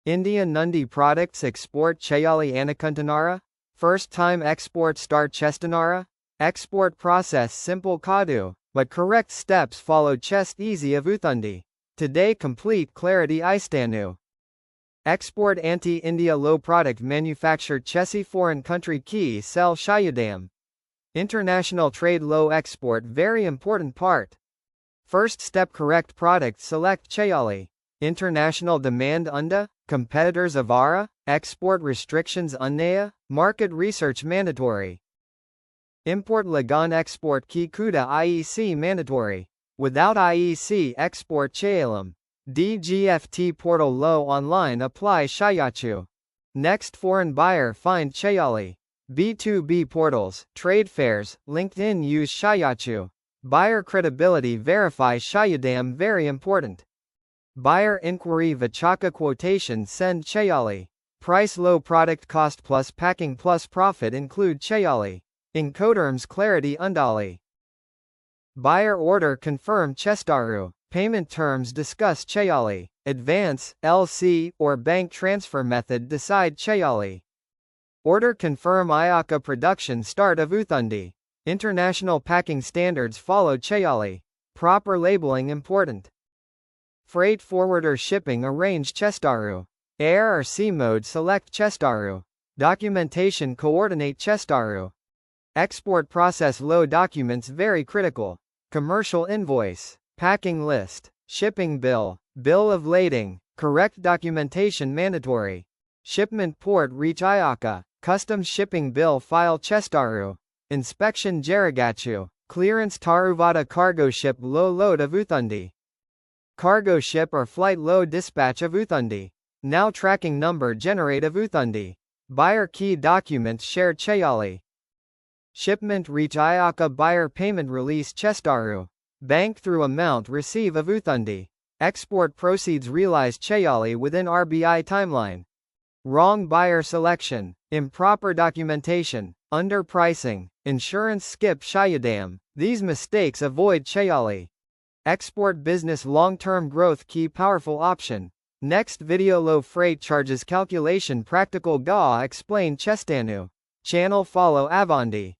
India Nundi products export Chayali Anakuntanara? First time export start Chestanara? Export process simple Kadu, but correct steps followed chest easy Avuthandi. Today complete clarity Istanu. Export anti-India low product manufactured Chesi foreign country key sell Shayadam. International trade low export very important part. First step correct product select Chayali. International demand Unda, competitors Avara, export restrictions Unnaya, market research mandatory. Import Lagan export Ki Kuda IEC mandatory. Without IEC export Chayalam. DGFT portal low online apply Shayachu. Next foreign buyer find Chayali. B2B portals, trade fairs, LinkedIn use Shayachu. Buyer credibility verify Shayadam very important. Buyer inquiry Vachaka quotation send Chayali. Price low product cost plus packing plus profit include Chayali. Incoterms clarity Undali. Buyer order confirm Chestaru. Payment terms discuss Chayali. Advance, LC, or bank transfer method decide Chayali. Order confirm Ayaka production start Avuthandi. International packing standards follow Chayali. Proper labeling important. Freight forwarder shipping arrange Chestaru. Air or sea mode select Chestaru. Documentation coordinate Chestaru. Export process low documents very critical. Commercial invoice. Packing list. Shipping bill. Bill of lading. Correct documentation mandatory. Shipment port reach Ayaka. Customs shipping bill file Chestaru. Inspection Jaragachu. Clearance Taruvada cargo ship low load Avuthandi. Cargo ship or flight low dispatch Avuthandi. Now tracking number generate Avuthandi. Buyer key documents share Chayali. Shipment reach Ayaka buyer payment release Chestaru. Bank through amount receive Avuthandi. Export proceeds realize Chayali within RBI timeline. Wrong buyer selection. Improper documentation. Underpricing. Insurance skip Shayadam. These mistakes avoid Chayali. Export business long-term growth key powerful option. Next video low freight charges calculation practical Ga explain Chestanu. Channel follow Avandi.